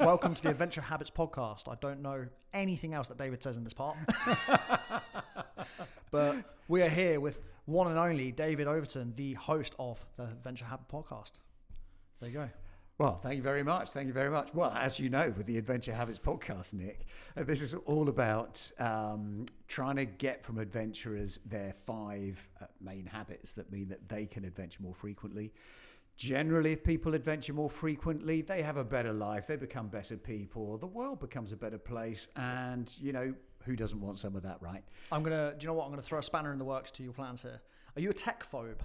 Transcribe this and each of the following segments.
Welcome to the Adventure Habits podcast. I don't know anything else that David says in this part. But we are here with one and only David Overton, the host of the Adventure Habit podcast. There you go. Well, thank you very much. Thank you very much. Well, as you know, with the Adventure Habits podcast, Nick, this is all about trying to get from adventurers their 5 main habits that mean that they can adventure more frequently. Generally, if people adventure more frequently, they have a better life, they become better people, the world becomes a better place, and, you know, who doesn't want some of that, right? Do you know what? I'm going to throw a spanner in the works to your plans here. Are you a tech phobe?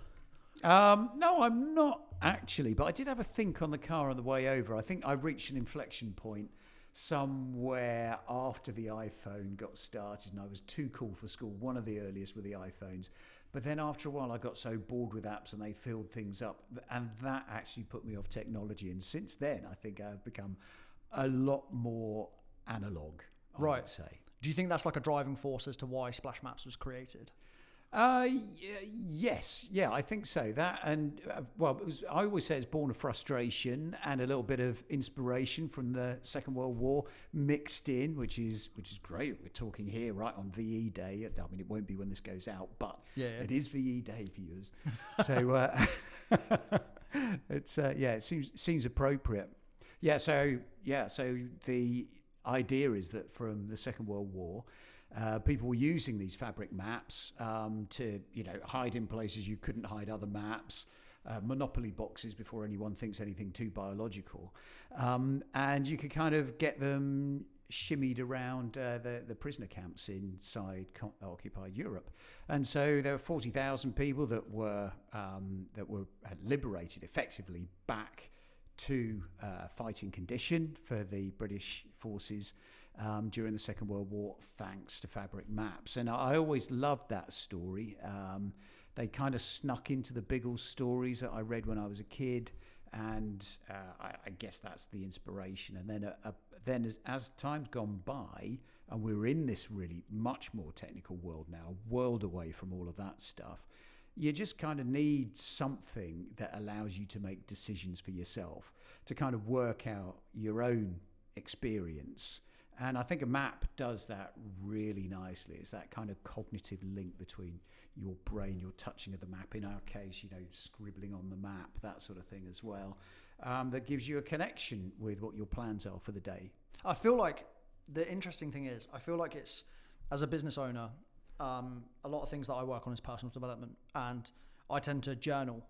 No, I'm not actually, but I did have a think on the car on the way over. I think I reached an inflection point somewhere after the iPhone got started and I was too cool for school, one of the earliest with the iPhones. But then after a while, I got so bored with apps and they filled things up, and that actually put me off technology. And since then, I think I've become a lot more analog, I would say. Do you think that's like a driving force as to why Splash Maps was created? Yes, yeah, I think so. That and I always say it's born of frustration and a little bit of inspiration from the Second World War mixed in, which is great. We're talking here right on VE Day. I mean, it won't be when this goes out, but it is VE Day, viewers. So it seems appropriate. So the idea is that from the Second World War, people were using these fabric maps to, hide in places you couldn't hide other maps, monopoly boxes before anyone thinks anything too biological. And you could kind of get them shimmied around the prisoner camps inside occupied Europe. And so there were 40,000 people that were liberated effectively back to fighting condition for the British forces during the Second World War, thanks to fabric maps. And I always loved that story. They kind of snuck into the Biggles stories that I read when I was a kid, and I guess that's the inspiration. And then as time's gone by, and we're in this really much more technical world now, a world away from all of that stuff, you just kind of need something that allows you to make decisions for yourself, to kind of work out your own experience. And I think a map does that really nicely. It's that kind of cognitive link between your brain, your touching of the map, in our case, scribbling on the map, that sort of thing as well, that gives you a connection with what your plans are for the day. I feel like the interesting thing is, it's, as a business owner, a lot of things that I work on is personal development, and I tend to journal.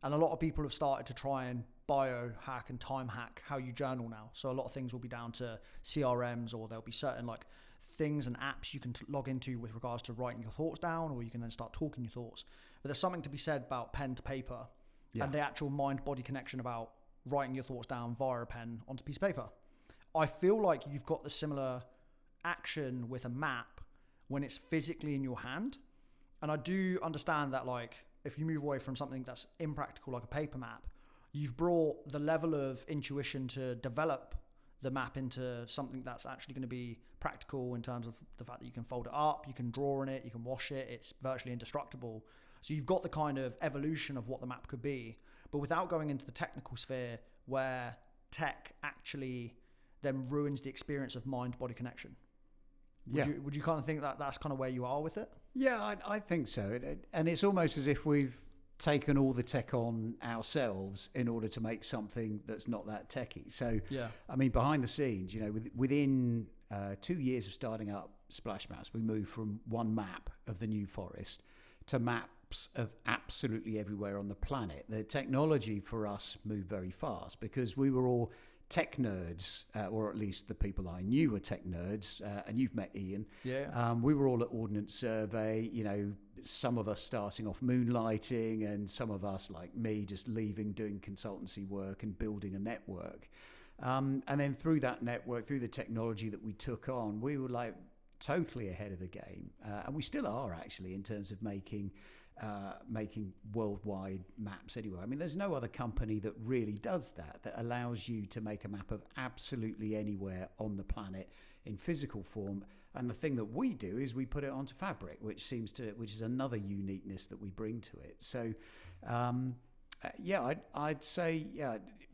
And a lot of people have started to try and biohack and time hack how you journal now. So a lot of things will be down to CRMs, or there'll be certain like things and apps you can log into with regards to writing your thoughts down, or you can then start talking your thoughts. But there's something to be said about pen to paper and the actual mind-body connection about writing your thoughts down via a pen onto a piece of paper. I feel like you've got the similar action with a map when it's physically in your hand. And I do understand that, like, if you move away from something that's impractical like a paper map, you've brought the level of intuition to develop the map into something that's actually going to be practical in terms of the fact that you can fold it up, you can draw on it, you can wash it, it's virtually indestructible. So you've got the kind of evolution of what the map could be, but without going into the technical sphere where tech actually then ruins the experience of mind-body connection. Would you kind of think that that's kind of where you are with it? Yeah, I think so. And it's almost as if we've taken all the tech on ourselves in order to make something that's not that techy. So, I mean, behind the scenes, within 2 years of starting up Splash Maps, we moved from one map of the New Forest to maps of absolutely everywhere on the planet. The technology for us moved very fast because we were all tech nerds, or at least the people I knew were tech nerds, and you've met Ian. We were all at Ordnance Survey, some of us starting off moonlighting, and some of us, like me, just leaving, doing consultancy work and building a network. And then through that network, through the technology that we took on, we were like totally ahead of the game. And we still are, actually, in terms of making worldwide maps anywhere. I mean, there's no other company that really does that allows you to make a map of absolutely anywhere on the planet in physical form. And the thing that we do is we put it onto fabric, which is another uniqueness that we bring to it. So, I'd say,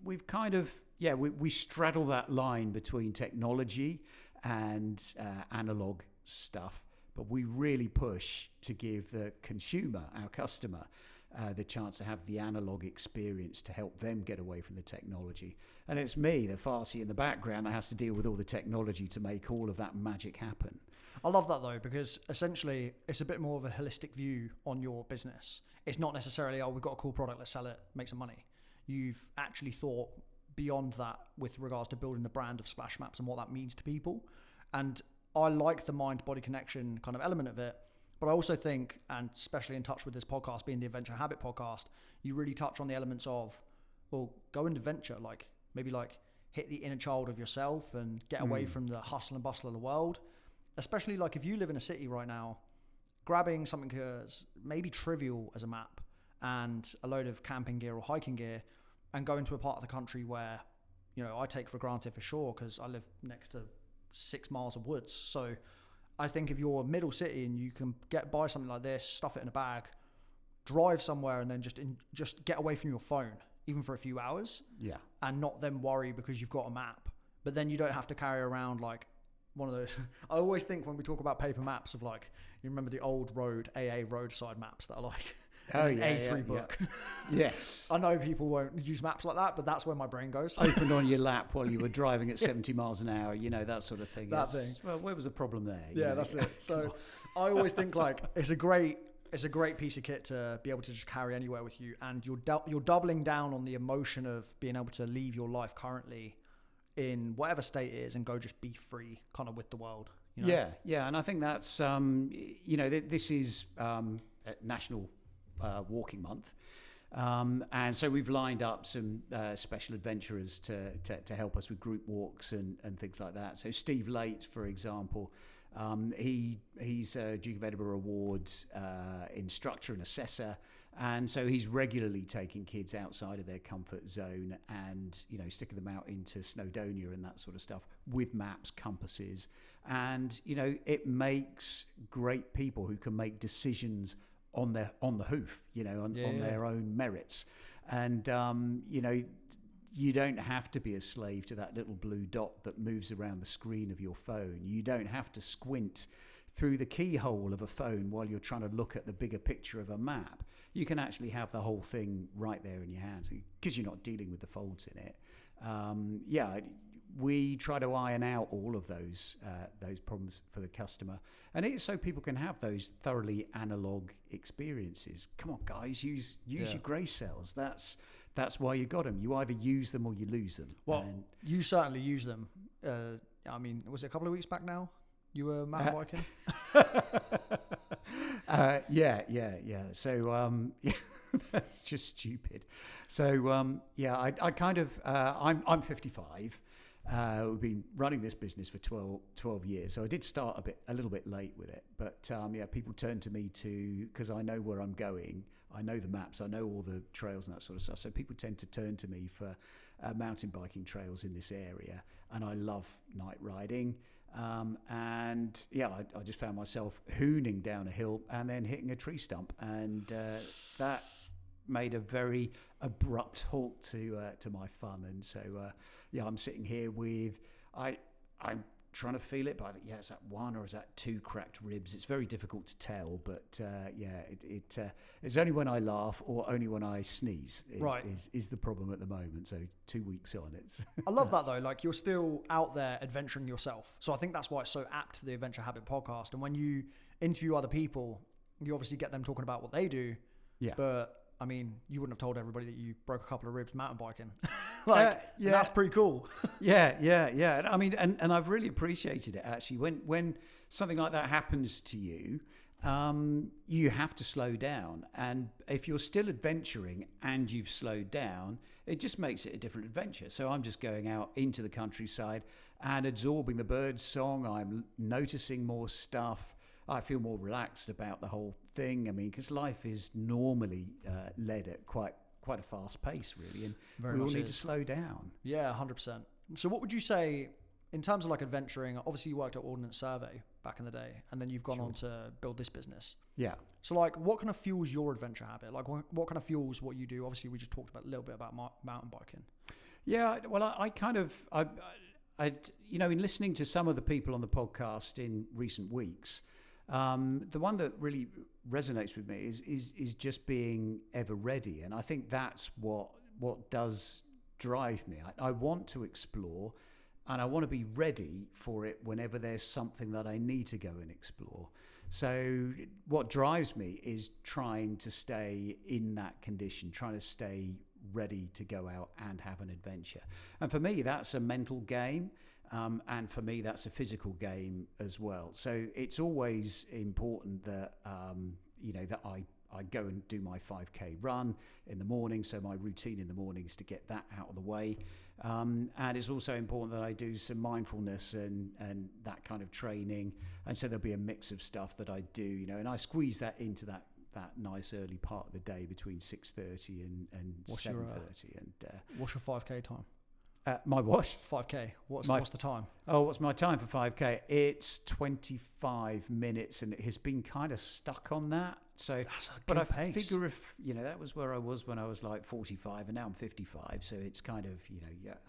we've kind of we straddle that line between technology and analog stuff, but we really push to give the consumer, our customer, the chance to have the analog experience to help them get away from the technology. And it's me, the farty in the background, that has to deal with all the technology to make all of that magic happen. I love that though, because essentially it's a bit more of a holistic view on your business. It's not necessarily, we've got a cool product, let's sell it, make some money. You've actually thought beyond that with regards to building the brand of Splash Maps and what that means to people. And I like the mind-body connection kind of element of it. But I also think, and especially in touch with this podcast being the Adventure Habit podcast, you really touch on the elements of, well, go and adventure, like maybe like hit the inner child of yourself and get away from the hustle and bustle of the world. Especially like if you live in a city right now, grabbing something as maybe trivial as a map and a load of camping gear or hiking gear and going to a part of the country where, you know, I take for granted for sure because I live next to 6 miles of woods. So I think if you're a middle city and you can buy something like this, stuff it in a bag, drive somewhere and then just get away from your phone, even for a few hours. Yeah. And not then worry because you've got a map. But then you don't have to carry around like one of those. I always think when we talk about paper maps of like, you remember the old AA roadside maps that are like an A3 book. Yeah. Yes. I know people won't use maps like that, but that's where my brain goes. Opened on your lap while you were driving at 70 miles an hour, you know, that sort of thing. That thing. Well, where was the problem there? Yeah, that's it. So I always think like it's a great piece of kit to be able to just carry anywhere with you, and you're doubling down on the emotion of being able to leave your life currently in whatever state it is and go just be free kind of with the world. You know? Yeah. And I think that's, you know, this is National Walking Month. And so we've lined up some special adventurers to help us with group walks and things like that. So Steve Late, for example, he's a Duke of Edinburgh Awards instructor and assessor. And so he's regularly taking kids outside of their comfort zone and, you know, sticking them out into Snowdonia and that sort of stuff with maps, compasses. And, you know, it makes great people who can make decisions on the hoof, you know, on their own merits. And, you know, you don't have to be a slave to that little blue dot that moves around the screen of your phone. You don't have to squint through the keyhole of a phone while you're trying to look at the bigger picture of a map. You can actually have the whole thing right there in your hands because you're not dealing with the folds in it. We try to iron out all of those problems for the customer, and it's so people can have those thoroughly analog experiences. Come on, guys, use your grey cells. That's why you got them. You either use them or you lose them. Well, you certainly use them. I mean, was it a couple of weeks back now? You were mountain biking? Yeah. So, that's just stupid. So, I kind of, I'm 55. We've been running this business for 12 years. So I did start a little bit late with it. But, people turn to me because I know where I'm going. I know the maps. I know all the trails and that sort of stuff. So people tend to turn to me for mountain biking trails in this area. And I love night riding. I just found myself hooning down a hill and then hitting a tree stump, and that made a very abrupt halt to my fun. And so I'm sitting here with I'm trying to feel it, but I think is that 1 or is that 2 cracked ribs? It's very difficult to tell, but it's only when I laugh or only when I sneeze is the problem at the moment. So 2 weeks on, it's I love that though, like you're still out there adventuring yourself. So I think that's why it's so apt for the Adventure Habit podcast. And when you interview other people, you obviously get them talking about what they do, but I mean, you wouldn't have told everybody that you broke a couple of ribs mountain biking. That's pretty cool. Yeah. I mean, and I've really appreciated it actually. When something like that happens to you, you have to slow down. And if you're still adventuring and you've slowed down, it just makes it a different adventure. So I'm just going out into the countryside and absorbing the birds' song. I'm noticing more stuff. I feel more relaxed about the whole thing. I mean, because life is normally led at quite a fast pace, really, and we all need to slow down. Yeah, 100%. So what would you say in terms of like adventuring? Obviously, you worked at Ordnance Survey back in the day, and then you've gone on to build this business. Yeah. So like, what kind of fuels your adventure habit? Like, what kind of fuels what you do? Obviously, we just talked about a little bit about mountain biking. Yeah, well, in listening to some of the people on the podcast in recent weeks, the one that really resonates with me is just being ever ready, and I think that's what does drive me. I want to explore, and I want to be ready for it whenever there's something that I need to go and explore. So what drives me is trying to stay in that condition, trying to stay ready to go out and have an adventure. And for me, that's a mental game. And for me, that's a physical game as well. So it's always important that, that I go and do my 5K run in the morning. So my routine in the morning is to get that out of the way. And it's also important that I do some mindfulness and that kind of training. And so there'll be a mix of stuff that I do, and I squeeze that into that nice early part of the day between 6:30 and 7:30. What's your 5K time? My what? 5K. What's the time? Oh, what's my time for 5K? It's 25 minutes, and it has been kind of stuck on that. So, that's a good pace. Figure if that was where I was when I was like 45, and now I'm 55. So it's kind of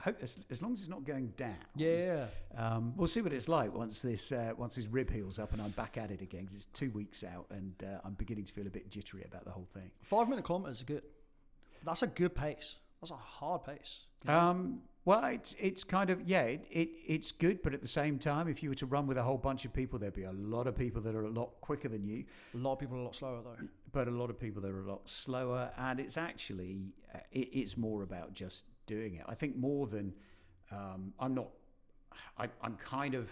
hope as long as it's not going down. Yeah. We'll see what it's like once this rib heals up and I'm back at it again. Because it's 2 weeks out, and I'm beginning to feel a bit jittery about the whole thing. 5 minute kilometers are good. That's a good pace. That's a hard pace. Well, it's kind of, it's good, but at the same time, if you were to run with a whole bunch of people, there'd be a lot of people that are a lot quicker than you. A lot of people are a lot slower, though. But a lot of people that are a lot slower, and it's actually, it's more about just doing it. I think more than, I'm kind of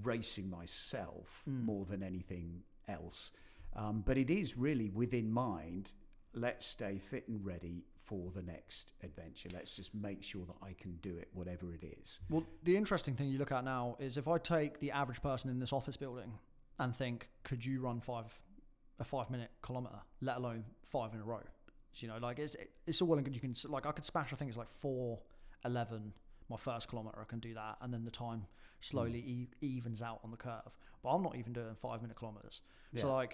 racing myself more than anything else. But it is really within mind, let's stay fit and ready for the next adventure. Let's just make sure that I can do it, whatever it is. Well, the interesting thing you look at now is if I take the average person in this office building and think, could you run a 5 minute kilometer, let alone 5 in a row? It's all well and good. You can, I could smash, I think it's like 4:11, my first kilometer, I can do that. And then the time slowly evens out on the curve. But I'm not even doing 5 minute kilometers. Yeah. So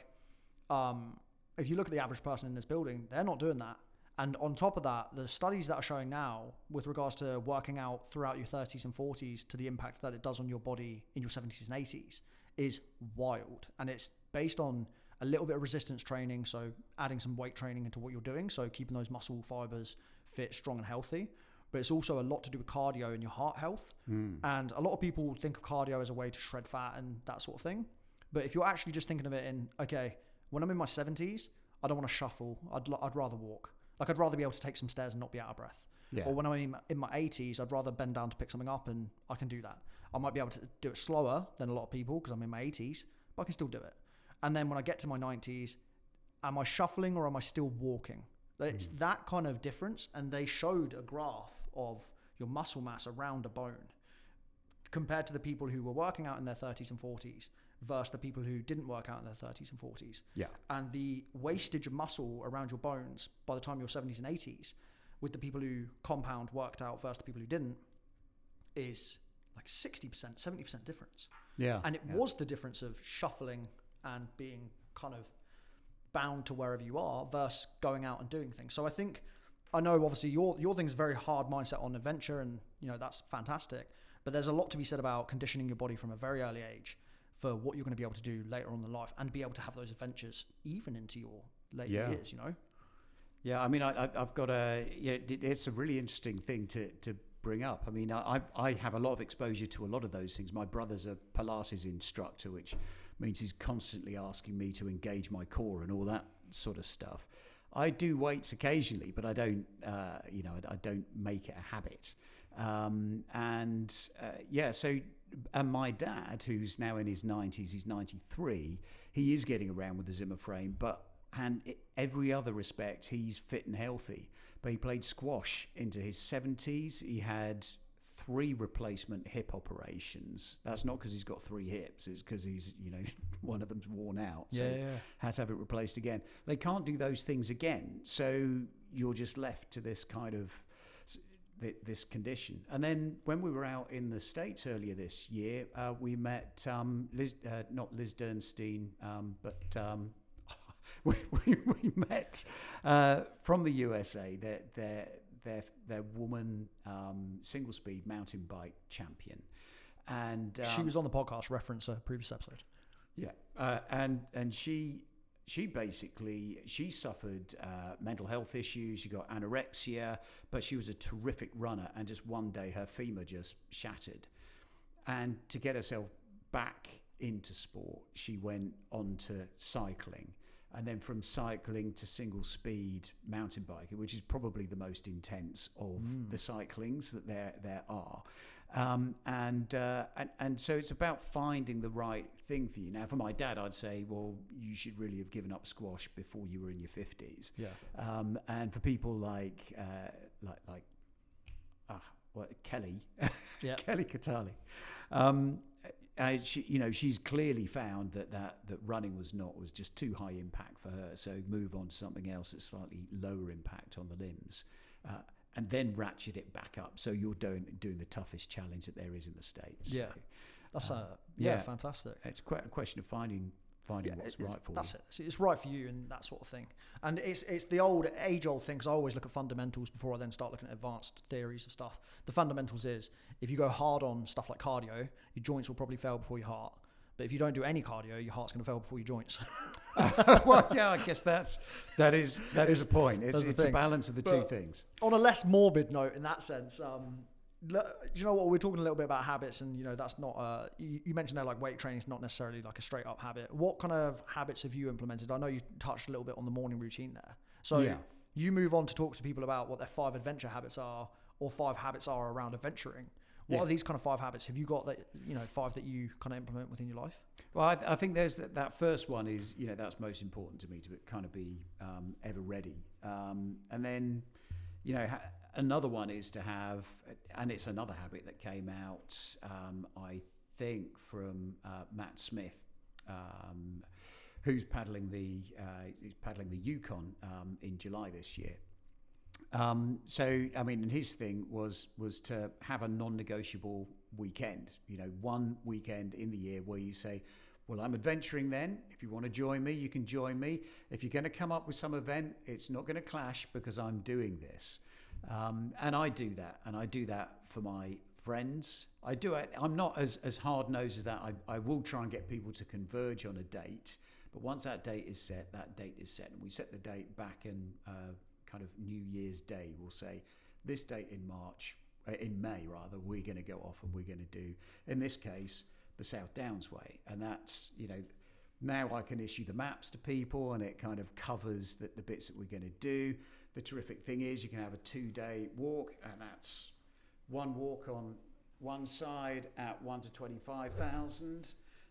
if you look at the average person in this building, they're not doing that. And on top of that, the studies that are showing now with regards to working out throughout your 30s and 40s to the impact that it does on your body in your 70s and 80s is wild. And it's based on a little bit of resistance training, so adding some weight training into what you're doing, so keeping those muscle fibers fit, strong and healthy. But it's also a lot to do with cardio and your heart health. And a lot of people think of cardio as a way to shred fat and that sort of thing. But if you're actually just thinking of it in, okay, when I'm in my 70s, I don't want to shuffle. I'd rather walk. I'd rather be able to take some stairs and not be out of breath. Yeah. Or when I'm in my 80s, I'd rather bend down to pick something up, and I can do that. I might be able to do it slower than a lot of people because I'm in my 80s, but I can still do it. And then when I get to my 90s, am I shuffling or am I still walking? It's that kind of difference. And they showed a graph of your muscle mass around a bone compared to the people who were working out in their 30s and 40s versus the people who didn't work out in their 30s and 40s. Yeah. And the wastage of muscle around your bones by the time you're 70s and 80s with the people who compound worked out versus the people who didn't is like 60%, 70% difference. Yeah. And it was the difference of shuffling and being kind of bound to wherever you are versus going out and doing things. So I know obviously your thing's very hard mindset on adventure, and that's fantastic, but there's a lot to be said about conditioning your body from a very early age for what you're going to be able to do later on in life and be able to have those adventures even into your later years, Yeah, I mean, I've got it's a really interesting thing to bring up. I mean, I have a lot of exposure to a lot of those things. My brother's a Pilates instructor, which means he's constantly asking me to engage my core and all that sort of stuff. I do weights occasionally, but I don't, I don't make it a habit. And my dad, who's now in his 90s, he's 93, he is getting around with the Zimmer frame, every other respect, he's fit and healthy. But he played squash into his 70s. He had 3 replacement hip operations. That's not because he's got 3 hips. It's because he's, one of them's worn out. So had to have it replaced again. They can't do those things again. So you're just left to this kind of this condition. And then when we were out in the States earlier this year, we met not Liz Dernstein, but we met from the USA. their woman single speed mountain bike champion, and she was on the podcast. Reference a previous episode. Yeah, and she basically suffered mental health issues. She got anorexia, but she was a terrific runner. And just one day, her femur just shattered. And to get herself back into sport, she went on to cycling, and then from cycling to single speed mountain biking, which is probably the most intense of the cyclings that there are. And so it's about finding the right thing for you. Now, for my dad, I'd say, well, you should really have given up squash before you were in your 50s. Yeah. And for people like Kelly, Kelly Catali, she's clearly found that running was just too high impact for her. So move on to something else that's slightly lower impact on the limbs. And then ratchet it back up, so you're doing the toughest challenge that there is in the States. Yeah, so, that's fantastic. It's quite a question of finding what's right for you. That's it. It's right for you and that sort of thing. And it's the age-old thing, because I always look at fundamentals before I then start looking at advanced theories of stuff. The fundamentals is, if you go hard on stuff like cardio, your joints will probably fail before your heart. But if you don't do any cardio, your heart's going to fail before your joints. Well, yeah, I guess that is a point. It's a balance of the two things. On a less morbid note, in that sense, do you know what, we're talking a little bit about habits, and that's not. You mentioned there, like, weight training is not necessarily like a straight up habit. What kind of habits have you implemented? I know you touched a little bit on the morning routine there. So you move on to talk to people about what their 5 adventure habits are, or 5 habits are around adventuring. What are these kind of 5 habits? Have you got that, 5 that you kind of implement within your life? Well, I think there's that first one is, that's most important to me, to kind of be ever ready. And then, another one is to have, and it's another habit that came out, I think, from Matt Smith, who's paddling the Yukon in July this year. So, I mean, and his thing was to have a non-negotiable weekend, one weekend in the year where you say, well, I'm adventuring then. If you want to join me, you can join me. If you're going to come up with some event, it's not going to clash because I'm doing this. And I do that. And I do that for my friends. I do it. I'm not as hard-nosed as that. I will try and get people to converge on a date. But once that date is set, that date is set. And we set the date back in kind of New Year's Day. We'll say this date in May rather, we're going to go off and we're going to do, in this case, the South Downs Way. And that's, now I can issue the maps to people and it kind of covers the bits that we're going to do. The terrific thing is you can have a 2-day walk, and that's one walk on one side at 1 to 25,000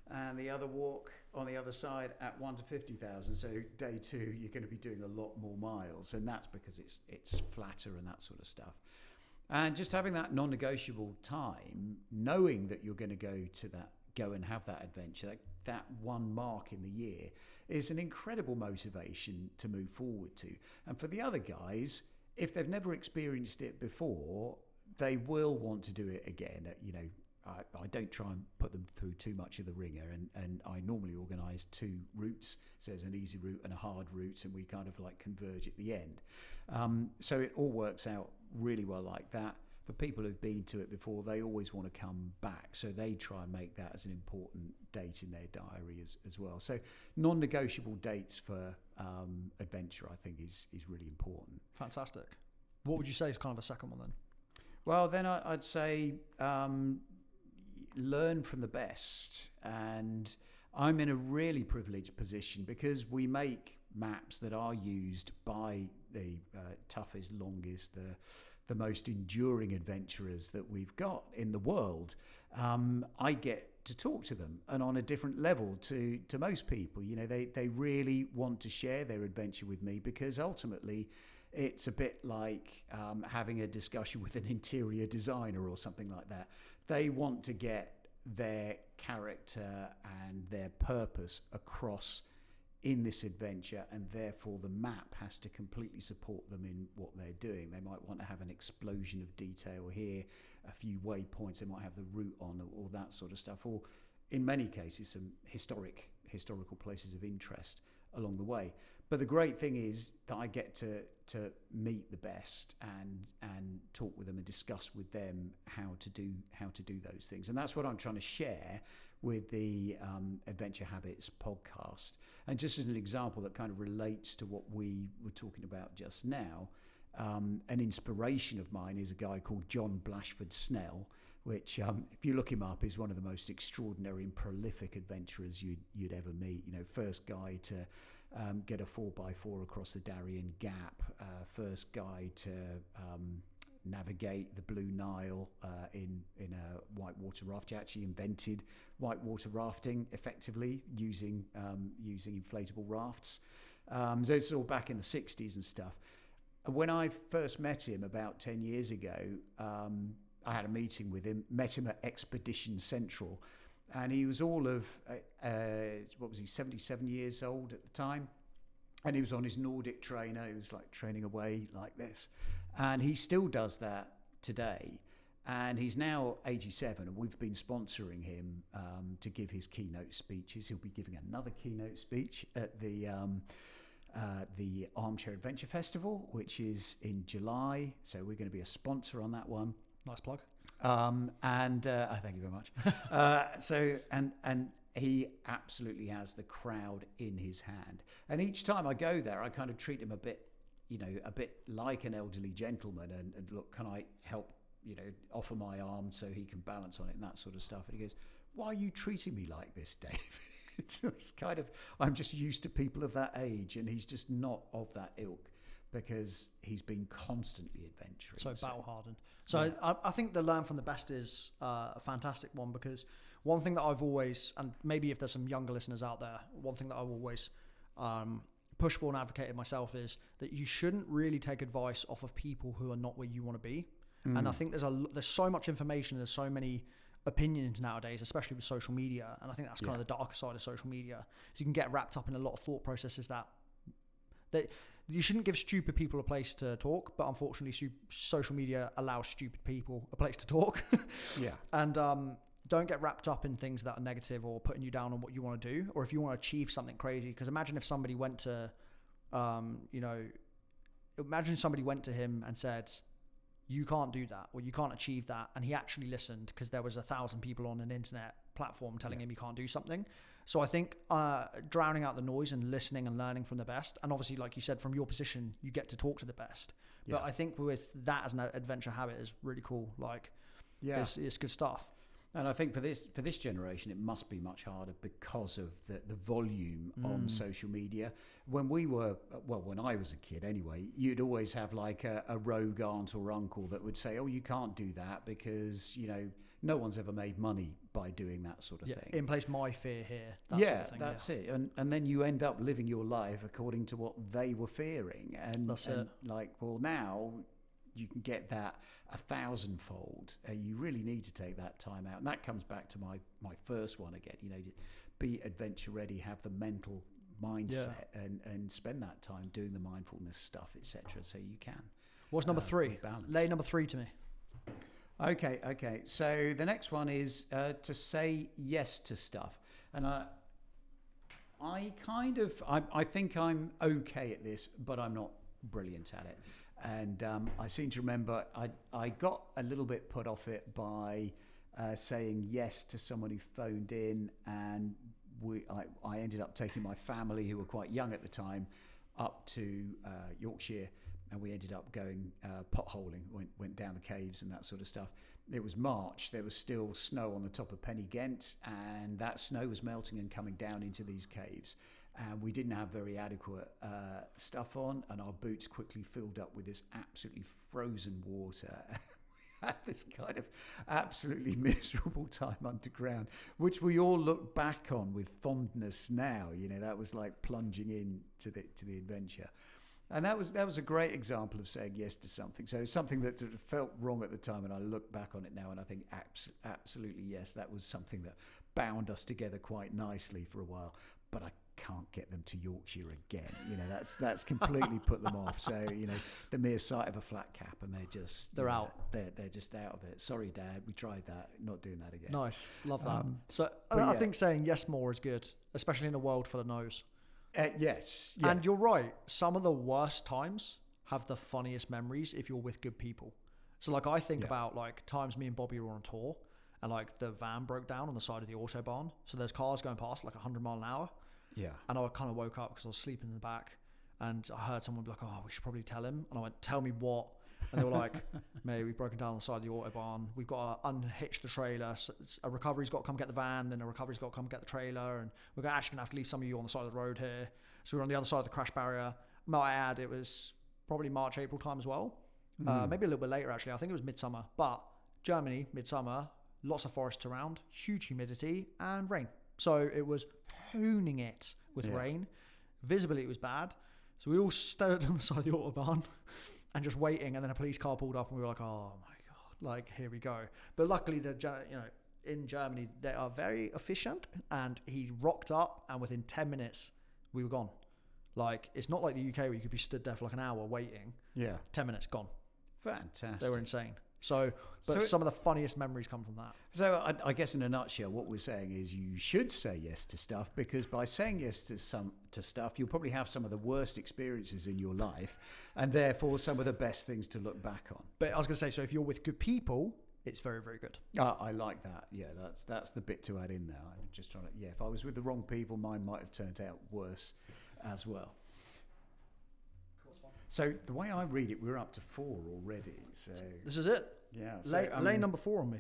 and the other walk on the other side at 1 to 50,000. So day 2, you're going to be doing a lot more miles, and that's because it's flatter and that sort of stuff. And just having that non-negotiable time, knowing that you're going to go and have that adventure, that one mark in the year, is an incredible motivation to move forward to. And for the other guys, if they've never experienced it before, they will want to do it again. I don't try and put them through too much of the ringer, and I normally organise 2 routes. So there's an easy route and a hard route, and we kind of like converge at the end. So it all works out really well like that. For people who've been to it before, they always want to come back. So they try and make that as an important date in their diary as well. So non-negotiable dates for adventure, I think, is really important. Fantastic. What would you say is kind of a second one then? Well, then I'd say learn from the best. And I'm in a really privileged position because we make maps that are used by the toughest, longest, the most enduring adventurers that we've got in the world. I get to talk to them, and on a different level to most people. They really want to share their adventure with me, because ultimately it's a bit like having a discussion with an interior designer or something like that. They want to get their character and their purpose across in this adventure, and therefore the map has to completely support them in what they're doing. They might want to have an explosion of detail here, a few waypoints, they might have the route on, or that sort of stuff, or in many cases some historical places of interest. along the way. But the great thing is that I get to meet the best and talk with them and discuss with them how to do those things. And that's what I'm trying to share with the Adventure Habits podcast. And just as an example that kind of relates to what we were talking about just now, an inspiration of mine is a guy called John Blashford Snell, which, if you look him up, is one of the most extraordinary and prolific adventurers you'd ever meet. First guy to get a 4x4 across the Darien Gap, first guy to navigate the Blue Nile in a whitewater raft. He actually invented whitewater rafting effectively using inflatable rafts. So it's all back in the 60s and stuff. When I first met him about 10 years ago, I had a meeting with him, met him at Expedition Central, and he was all of, 77 years old at the time, and he was on his Nordic trainer. He was like training away like this, and he still does that today, and he's now 87, and we've been sponsoring him to give his keynote speeches. He'll be giving another keynote speech at the Armchair Adventure Festival, which is in July, so we're going to be a sponsor on that one. Nice plug. Thank you very much. And he absolutely has the crowd in his hand. And each time I go there, I kind of treat him a bit like an elderly gentleman and look, can I help, offer my arm so he can balance on it and that sort of stuff. And he goes, why are you treating me like this, Dave? It's kind of, I'm just used to people of that age, and he's just not of that ilk, because he's been constantly adventuring. So battle hardened. So yeah. I think the learn from the best is a fantastic one, because one thing that I've always, and maybe if there's some younger listeners out there, one thing that I've always pushed for and advocated myself is that you shouldn't really take advice off of people who are not where you want to be. And I think there's so much information, there's so many opinions nowadays, especially with social media, and I think that's kind of the darker side of social media. So you can get wrapped up in a lot of thought processes that you shouldn't give stupid people a place to talk, but unfortunately social media allows stupid people a place to talk. Yeah. And don't get wrapped up in things that are negative or putting you down on what you want to do, or if you want to achieve something crazy. Because imagine if somebody went to him and said, you can't do that, or you can't achieve that, and he actually listened because there was 1,000 people on an internet platform telling him he can't do something. So I think drowning out the noise and listening and learning from the best, and obviously, like you said, from your position, you get to talk to the best. But I think with that as an adventure habit is really cool. It's good stuff. And I think for this generation, it must be much harder because of the volume on social media. When I was a kid anyway, you'd always have like a rogue aunt or uncle that would say, oh, you can't do that because, no one's ever made money by doing that sort of thing. In place my fear here. That sort of thing, that's it. And then you end up living your life according to what they were fearing. And that's it. Now you can get that 1,000-fold. You really need to take that time out. And that comes back to my first one again, be adventure ready, have the mental mindset and spend that time doing the mindfulness stuff, etc. So you can. What's number 3? Lay number 3 to me. Okay. So the next one is to say yes to stuff. And I think I'm okay at this, but I'm not brilliant at it. And I seem to remember I got a little bit put off it by saying yes to someone who phoned in, and I ended up taking my family, who were quite young at the time, up to Yorkshire, and we ended up going potholing, went down the caves and that sort of stuff. It was March, there was still snow on the top of Pen y Ghent, and that snow was melting and coming down into these caves. And we didn't have very adequate stuff on, and our boots quickly filled up with this absolutely frozen water. We had this kind of absolutely miserable time underground, which we all look back on with fondness now. That was like plunging into the adventure. And that was a great example of saying yes to something. So it's something that felt wrong at the time, and I look back on it now and I think absolutely yes, that was something that bound us together quite nicely for a while. But I can't get them to Yorkshire again. That's completely put them off. So the mere sight of a flat cap, and they're out. They're just out of it. Sorry, Dad, we tried that. Not doing that again. Nice, love that. I think saying yes more is good, especially in a world full of no's. Yes. Yeah. And you're right. Some of the worst times have the funniest memories if you're with good people. So like I think about like times me and Bobby were on tour and like the van broke down on the side of the Autobahn. So there's cars going past like 100 mile an hour. Yeah. And I kind of woke up because I was sleeping in the back and I heard someone be like, oh, we should probably tell him. And I went, tell me what? And they were like, mate, we've broken down on the side of the Autobahn. We've got to unhitch the trailer. So a recovery's got to come get the van. Then a recovery's got to come get the trailer. And we're actually going to have to leave some of you on the side of the road here. So we're on the other side of the crash barrier. Might I add, it was probably March, April time as well. Maybe a little bit later, actually. I think it was midsummer. But Germany, midsummer, lots of forests around, huge humidity and rain. So it was hooning it with rain. Visibly, it was bad. So we all stood on the side of the Autobahn and just waiting. And then a police car pulled up and we were like, oh my God, like, here we go. But luckily, in Germany, they are very efficient. And he rocked up and within 10 minutes, we were gone. Like, it's not like the UK where you could be stood there for like an hour waiting. Yeah. 10 minutes, gone. Fantastic. They were insane. So some of the funniest memories come from that. So I guess in a nutshell, what we're saying is you should say yes to stuff, because by saying yes to stuff, you'll probably have some of the worst experiences in your life and therefore some of the best things to look back on. But I was going to say, so if you're with good people, it's very, very good. I like that. Yeah, that's the bit to add in there. I'm just trying to, if I was with the wrong people, mine might have turned out worse as well. So the way I read it, we're up to 4 already. So this is it. Yeah. So, lay number 4 on me.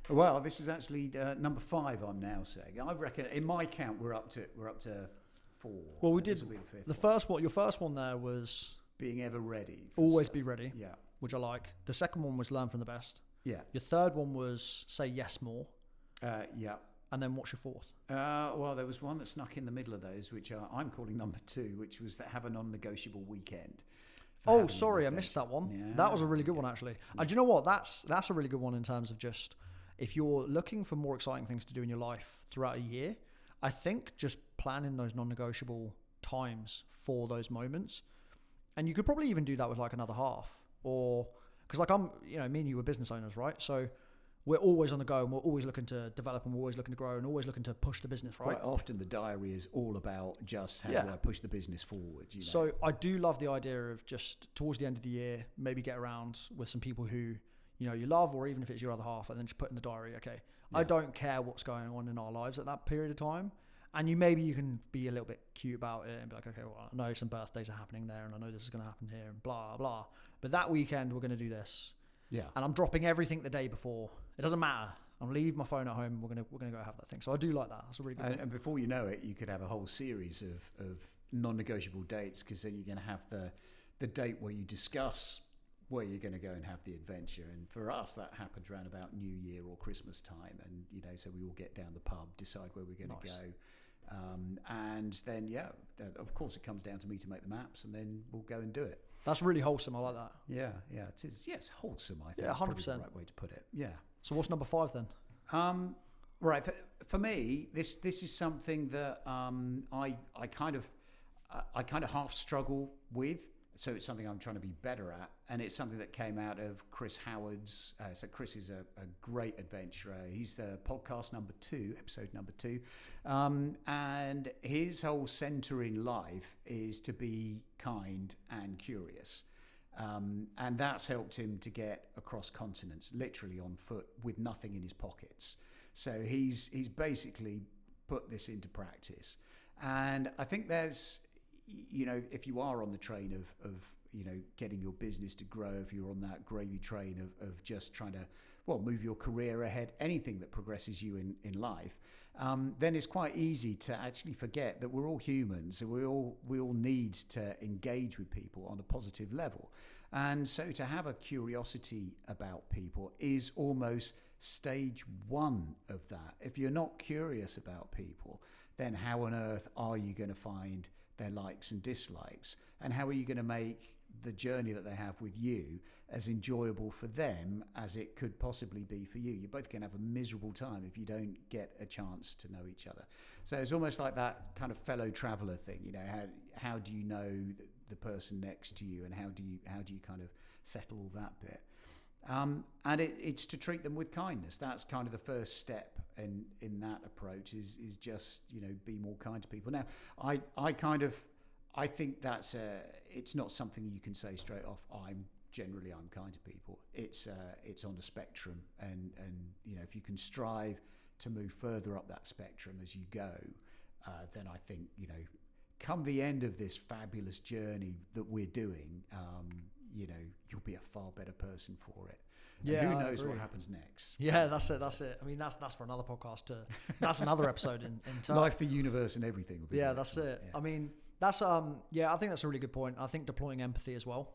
Well, this is actually number 5. I'm now saying. I reckon in my count we're up to 4. Well, we did the first one. Your first one there was being ever ready. Always be ready. Yeah. Which I like. The second one was learn from the best. Yeah. Your third one was say yes more. Yeah. And then what's your fourth? Well, there was one that snuck in the middle of those, which I'm calling number 2, which was that have a non-negotiable weekend. Oh, sorry, I missed that one. Yeah, that was a really good one, actually. And do you know what? That's a really good one in terms of just if you're looking for more exciting things to do in your life throughout a year, I think just planning those non-negotiable times for those moments. And you could probably even do that with like another half, or because like me and you were business owners, right? So we're always on the go and we're always looking to develop and we're always looking to grow and always looking to push the business, right? Quite often the diary is all about just how do I push the business forward. You know? So I do love the idea of just towards the end of the year, maybe get around with some people who, you love, or even if it's your other half, and then just put in the diary, okay, I don't care what's going on in our lives at that period of time. And you can be a little bit cute about it and be like, okay, well, I know some birthdays are happening there and I know this is going to happen here and blah, blah. But that weekend we're going to do this. Yeah. And I'm dropping everything the day before. It doesn't matter. I'll leave my phone at home. We're gonna go have that thing. So I do like that. That's a really good one. And before you know it, you could have a whole series of non-negotiable dates, because then you're going to have the date where you discuss where you're going to go and have the adventure. And for us, that happens around about New Year or Christmas time. And so we all get down the pub, decide where we're going to go, and then of course it comes down to me to make the maps, and then we'll go and do it. That's really wholesome. I like that. Yeah, it is. Yes, wholesome, I think. Yeah, 100%. Probably the right way to put it. Yeah. So what's number 5 then? Right. For me, this is something that I kind of half struggle with. So it's something I'm trying to be better at, and it's something that came out of Chris Howard's. So Chris is a great adventurer. He's the podcast episode number 2, and his whole centre in life is to be kind and curious, and that's helped him to get across continents, literally on foot, with nothing in his pockets. So he's basically put this into practice, and I think there's. If you are on the train of getting your business to grow, if you're on that gravy train of just trying to, move your career ahead, anything that progresses you in life, then it's quite easy to actually forget that we're all humans. And we all need to engage with people on a positive level. And so to have a curiosity about people is almost stage 1 of that. If you're not curious about people, then how on earth are you going to find their likes and dislikes, and how are you going to make the journey that they have with you as enjoyable for them as it could possibly be for you? You're both going to have a miserable time if you don't get a chance to know each other. So it's almost like that kind of fellow traveller thing. How do you know the person next to you, and how do you kind of settle all that bit? And it's to treat them with kindness. That's kind of the first step in that approach is just, be more kind to people. Now, I think it's not something you can say straight off. I'm kind to people. It's on a spectrum, and if you can strive to move further up that spectrum as you go, then I think come the end of this fabulous journey that we're doing, you'll be a far better person for it. And who knows what happens next? Yeah, that's it. I mean, that's for another podcast. That's another episode in time. Life, the universe, and everything. Will be that's it. Yeah. I mean, that's I think that's a really good point. I think deploying empathy as well.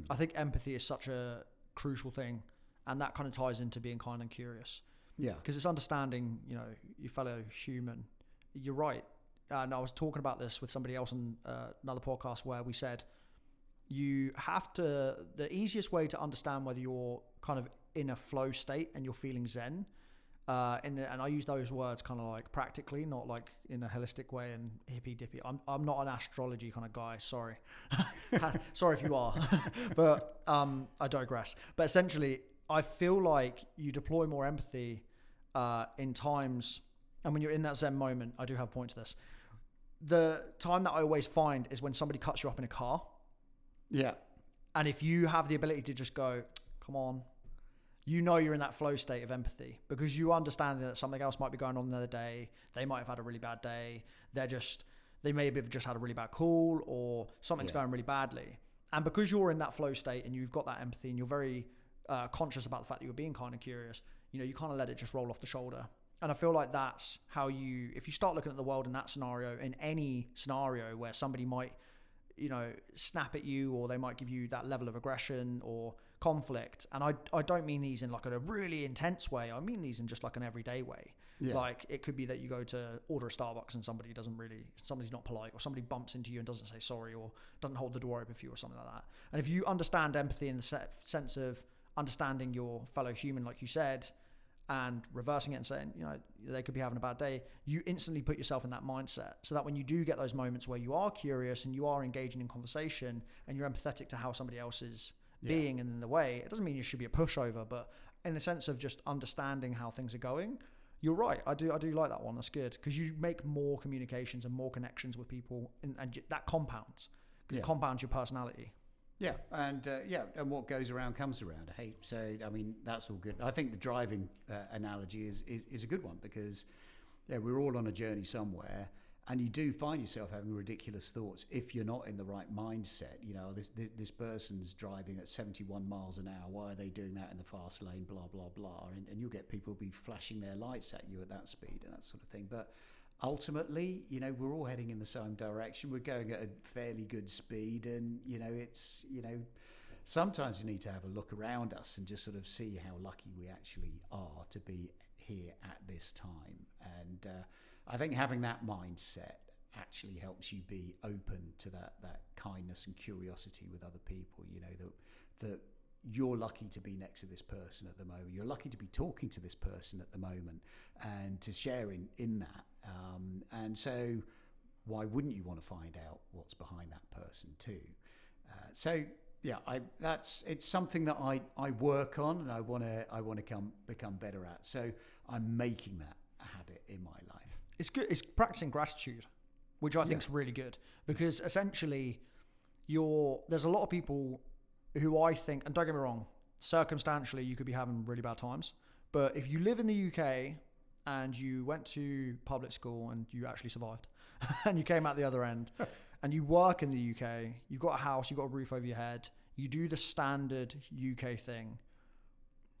I think empathy is such a crucial thing, and that kind of ties into being kind and curious. Yeah, because it's understanding, your fellow human. You're right, and I was talking about this with somebody else on another podcast where we said you have to. The easiest way to understand whether you're kind of in a flow state and you're feeling zen. And I use those words kind of like practically, not like in a holistic way and hippy dippy. I'm not an astrology kind of guy. Sorry, sorry if you are, but I digress. But essentially, I feel like you deploy more empathy in times, and when you're in that zen moment, I do have a point to this. The time that I always find is when somebody cuts you up in a car. Yeah, and if you have the ability to just go, come on. You're in that flow state of empathy because you understand that something else might be going on another day. They might have had a really bad day. They maybe have just had a really bad call or something's going really badly. And because you're in that flow state and you've got that empathy and you're very conscious about the fact that you're being kind of curious, you kind of let it just roll off the shoulder. And I feel like that's how if you start looking at the world in that scenario, in any scenario where somebody might, snap at you or they might give you that level of aggression or conflict, and I don't mean these in like a really intense way. I mean these in just like an everyday way. Yeah. Like it could be that you go to order a Starbucks and somebody's not polite, or somebody bumps into you and doesn't say sorry, or doesn't hold the door open for you, or something like that. And if you understand empathy in the sense of understanding your fellow human, like you said, and reversing it and saying, they could be having a bad day, you instantly put yourself in that mindset so that when you do get those moments where you are curious and you are engaging in conversation and you're empathetic to how somebody else is being and in the way, it doesn't mean you should be a pushover, but in the sense of just understanding how things are going, you're right. I do like that one. That's good because you make more communications and more connections with people, and that compounds. It compounds your personality. Yeah, and what goes around comes around. Hey, so I mean that's all good. I think the driving analogy is a good one because we're all on a journey somewhere. And you do find yourself having ridiculous thoughts if you're not in the right mindset. This person's driving at 71 miles an hour. Why are they doing that in the fast lane? Blah, blah, blah. And you'll get people be flashing their lights at you at that speed and that sort of thing. But ultimately, we're all heading in the same direction. We're going at a fairly good speed. And, sometimes you need to have a look around us and just sort of see how lucky we actually are to be here at this time. And, I think having that mindset actually helps you be open to that kindness and curiosity with other people. That you're lucky to be next to this person at the moment. You're lucky to be talking to this person at the moment and to share in that. And so why wouldn't you want to find out what's behind that person too? It's something that I work on and I want to become better at. So I'm making that a habit in my life. It's good. It's practicing gratitude, which I think is really good because essentially there's a lot of people who I think, and don't get me wrong, circumstantially you could be having really bad times. But if you live in the UK and you went to public school and you actually survived and you came out the other end and you work in the UK, you've got a house, you've got a roof over your head, you do the standard UK thing,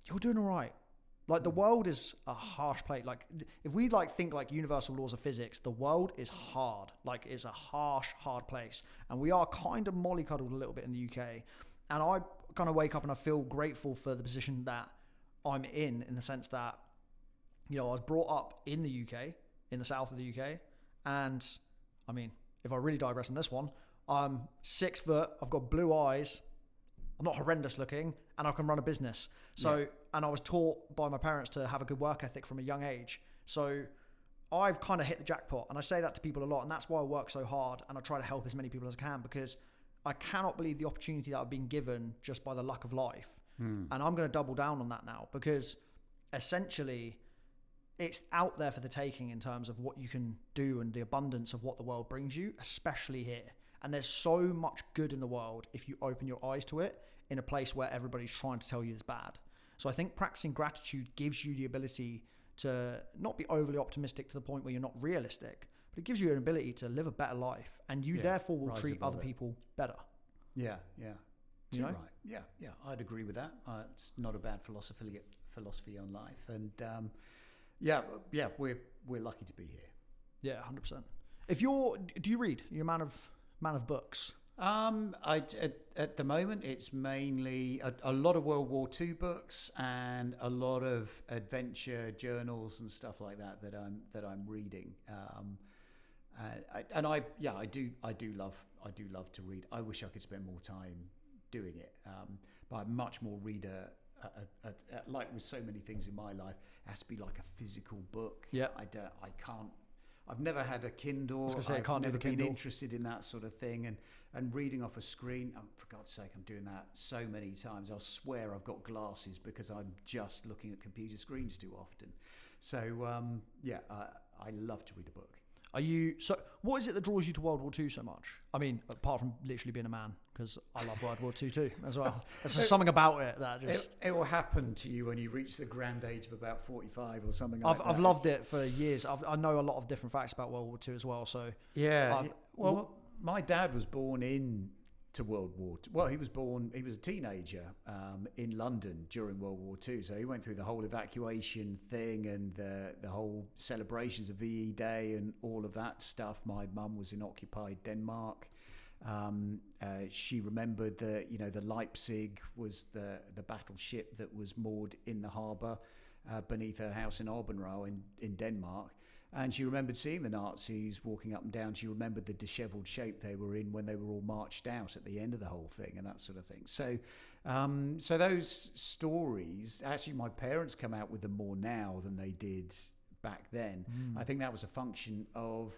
you're doing all right. Like the world is a harsh place. Like if we think like universal laws of physics, the world is hard. Like it's a harsh, hard place. And we are kind of mollycoddled a little bit in the UK. And I kind of wake up and I feel grateful for the position that I'm in the sense that, I was brought up in the UK, in the south of the UK. And I mean, if I really digress on this one, I'm 6 foot, I've got blue eyes, I'm not horrendous looking, and I can run a business. And I was taught by my parents to have a good work ethic from a young age. So I've kind of hit the jackpot, and I say that to people a lot, and that's why I work so hard, and I try to help as many people as I can, because I cannot believe the opportunity that I've been given just by the luck of life And I'm going to double down on that now, because essentially it's out there for the taking in terms of what you can do and the abundance of what the world brings you, especially here. And there's so much good in the world if you open your eyes to it in a place where everybody's trying to tell you it's bad. So I think practicing gratitude gives you the ability to not be overly optimistic to the point where you're not realistic, but it gives you an ability to live a better life, and you therefore will treat other people better. Yeah. You know? Right. Yeah. I'd agree with that. It's not a bad philosophy on life, and we're lucky to be here. Yeah, 100%. Do you read? You're a man of books. At the moment, it's mainly a lot of World War II books and a lot of adventure journals and stuff like that I'm reading. I do love to read. I wish I could spend more time doing it, but I'm much more reader. Like with so many things in my life, it has to be like a physical book. Yeah, I can't. I've never had a Kindle. I've never been interested in that sort of thing, and reading off a screen. For God's sake, I'm doing that so many times. I'll swear I've got glasses because I'm just looking at computer screens too often. So I love to read a book. What is it that draws you to World War II so much? I mean, apart from literally being a man, because I love World War II too as well. There's just something about it that just... It will happen to you when you reach the grand age of about 45 or something like that. I've loved it for years. I know a lot of different facts about World War II as well. So yeah. My dad was born into World War II. Well, he was a teenager in London during World War II. So he went through the whole evacuation thing and the whole celebrations of VE Day and all of that stuff. My mum was in occupied Denmark. She remembered that, the Leipzig was the battleship that was moored in the harbour beneath her house in Albenrau in Denmark. And she remembered seeing the Nazis walking up and down. She remembered the dishevelled shape they were in when they were all marched out at the end of the whole thing and that sort of thing. So those stories, actually my parents come out with them more now than they did back then. I think that was a function of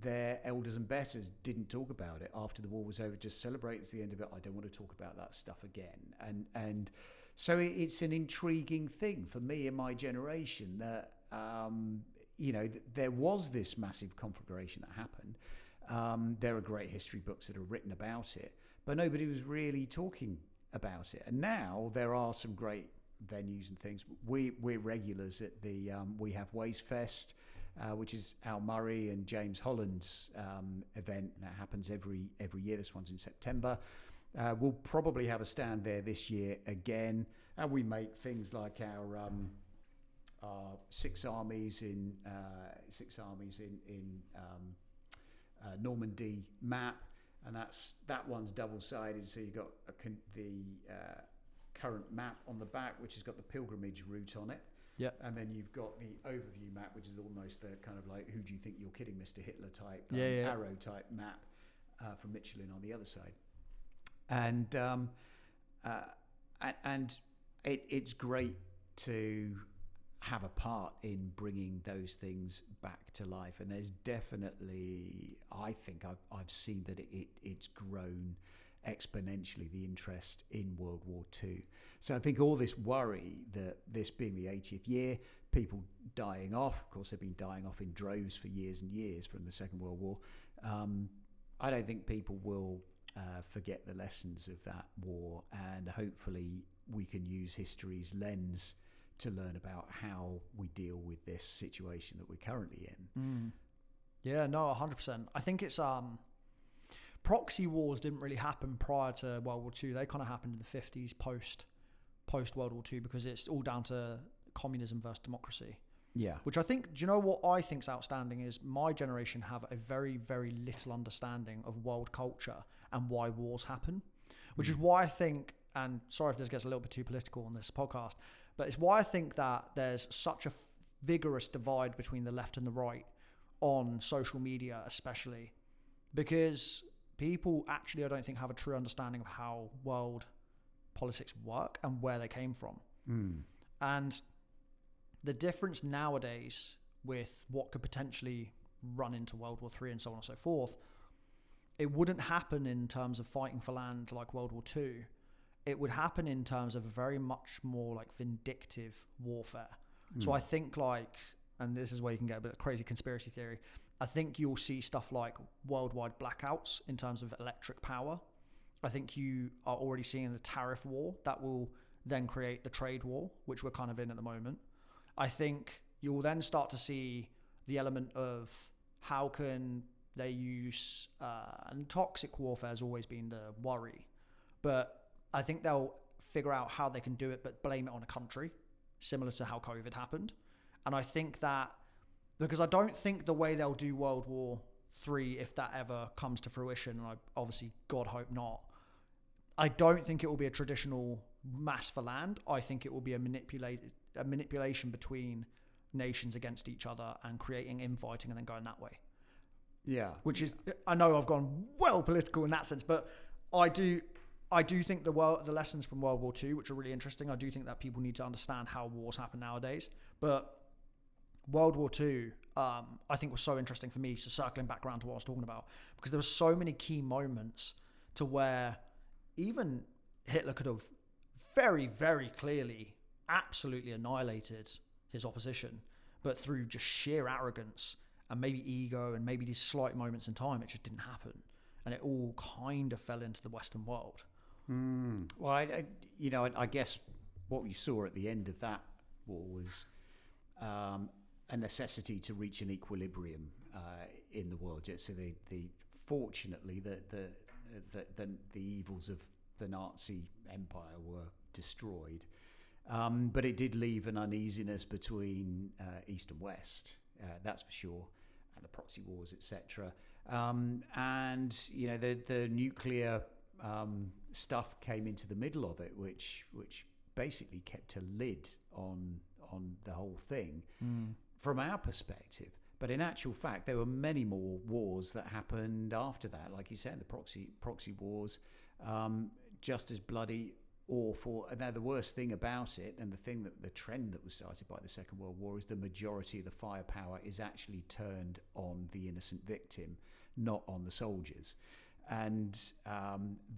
their elders and betters didn't talk about it after the war was over. Just celebrate, it's the end of it. I don't want to talk about that stuff again. And so it's an intriguing thing for me in my generation that... there was this massive conflagration that happened. There are great history books that are written about it, but nobody was really talking about it. And now there are some great venues and things. We're regulars at we have Wastefest, which is Al Murray and James Holland's event. That happens every year. This one's in September. We'll probably have a stand there this year again, and we make things like our six armies in Normandy map, and that one's double-sided. So you've got the current map on the back, which has got the pilgrimage route on it. Yeah. And then you've got the overview map, which is almost the kind of like, who do you think you're kidding, Mr. Hitler type, arrow type map from Michelin on the other side. And it's great to have a part in bringing those things back to life. And there's definitely, I think I've seen that it's grown exponentially, the interest in World War II. So I think all this worry that this being the 80th year, people dying off, of course they've been dying off in droves for years and years from the Second World War. I don't think people will forget the lessons of that war, and hopefully we can use history's lens to learn about how we deal with this situation that we're currently in. Yeah, no, 100%. I think it's proxy wars didn't really happen prior to World War II. They kind of happened in the 50s post World War II, because it's all down to communism versus democracy. Yeah. Which I think, do you know what I think's outstanding is my generation have a very, very little understanding of world culture and why wars happen, which is why I think, and sorry if this gets a little bit too political on this podcast, but it's why I think that there's such a vigorous divide between the left and the right on social media, especially because people actually, I don't think, have a true understanding of how world politics work and where they came from. And the difference nowadays with what could potentially run into World War III and so on and so forth, it wouldn't happen in terms of fighting for land like World War II it would happen in terms of a very much more like vindictive warfare. So I think like, and this is where you can get a bit of crazy conspiracy theory, I think you'll see stuff like worldwide blackouts in terms of electric power. I think you are already seeing the tariff war that will then create the trade war, which we're kind of in at the moment. I think you'll then start to see the element of how can they use, and toxic warfare has always been the worry, but I think they'll figure out how they can do it, but blame it on a country, similar to how COVID happened. And I think that, because I don't think the way they'll do World War III, if that ever comes to fruition, and I obviously, God hope not, I don't think it will be a traditional mass for land. I think it will be a manipulation between nations against each other and creating infighting and then going that way. Yeah. Which is, I know I've gone well political in that sense, but I do think the lessons from World War II, which are really interesting, I do think that people need to understand how wars happen nowadays. But World War II, I think was so interesting for me, so circling back around to what I was talking about, because there were so many key moments to where even Hitler could have very, very clearly absolutely annihilated his opposition, but through just sheer arrogance and maybe ego and maybe these slight moments in time, it just didn't happen. And it all kind of fell into the Western world. Well, I guess what we saw at the end of that war was a necessity to reach an equilibrium in the world. So fortunately, the evils of the Nazi Empire were destroyed, but it did leave an uneasiness between East and West. That's for sure, and the proxy wars, etc. And the nuclear stuff came into the middle of it, which basically kept a lid on the whole thing from our perspective. But in actual fact, there were many more wars that happened after that. Like you said, the proxy wars, just as bloody, awful. And now the worst thing about it, and the trend that was started by the Second World War, is the majority of the firepower is actually turned on the innocent victim, not on the soldiers. And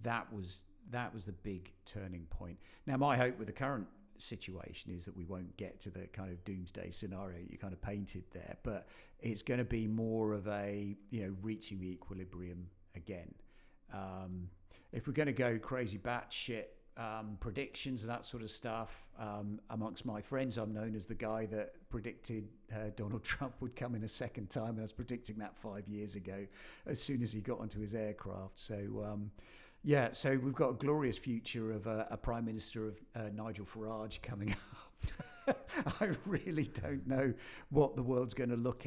that was the big turning point. Now, my hope with the current situation is that we won't get to the kind of doomsday scenario you kind of painted there, but it's going to be more of a reaching the equilibrium again. If we're going to go crazy batshit predictions and that sort of stuff, amongst my friends, I'm known as the guy that predicted Donald Trump would come in a second time, and I was predicting that 5 years ago as soon as he got onto his aircraft. So so we've got a glorious future of a Prime Minister of Nigel Farage coming up. I really don't know what the world's going to look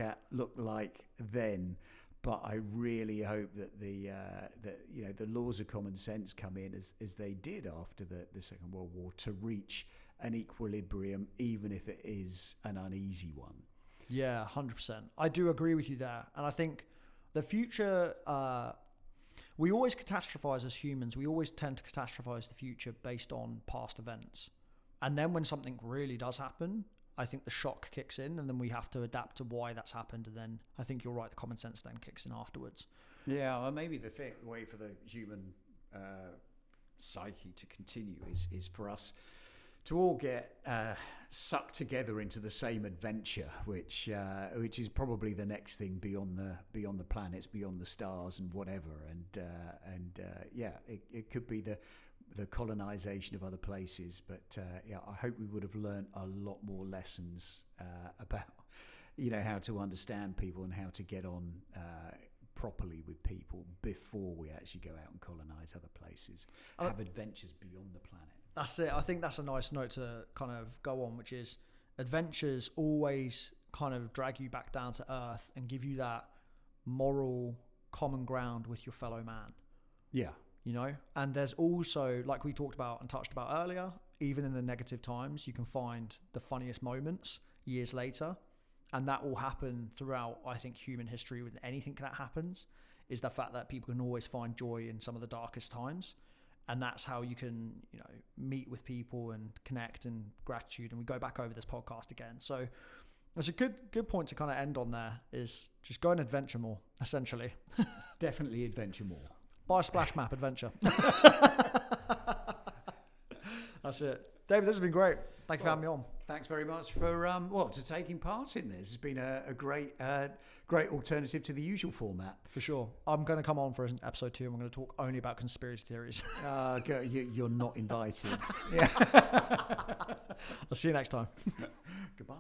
like then, but I really hope that the laws of common sense come in as they did after the Second World War, to reach an equilibrium, even if it is an uneasy one. Yeah, 100%. I do agree with you there, and I think the future. We always catastrophize as humans. We always tend to catastrophize the future based on past events. And then when something really does happen, I think the shock kicks in, and then we have to adapt to why that's happened. And then I think you're right, the common sense then kicks in afterwards. Yeah, well, maybe the way for the human psyche to continue is for us to all get sucked together into the same adventure, which is probably the next thing beyond the planets, beyond the stars, and whatever. It could be the colonization of other places. But I hope we would have learned a lot more lessons about how to understand people and how to get on properly with people before we actually go out and colonize other places, have adventures beyond the planet. That's it. I think that's a nice note to kind of go on, which is adventures always kind of drag you back down to earth and give you that moral common ground with your fellow man. Yeah. And there's also, like we talked about and touched about earlier, even in the negative times, you can find the funniest moments years later. And that will happen throughout, I think, human history with anything that happens, is the fact that people can always find joy in some of the darkest times. And that's how you can, meet with people and connect, and gratitude. And we go back over this podcast again. So it's a good point to kind of end on there, is just go and adventure more, essentially. Definitely adventure more. Buy a splash map adventure. That's it. David, this has been great. Thank you for having me on. Thanks very much for to taking part in this. It's been a great alternative to the usual format. For sure. I'm going to come on for episode 2 and we're going to talk only about conspiracy theories. You're not invited. Yeah. I'll see you next time. Goodbye.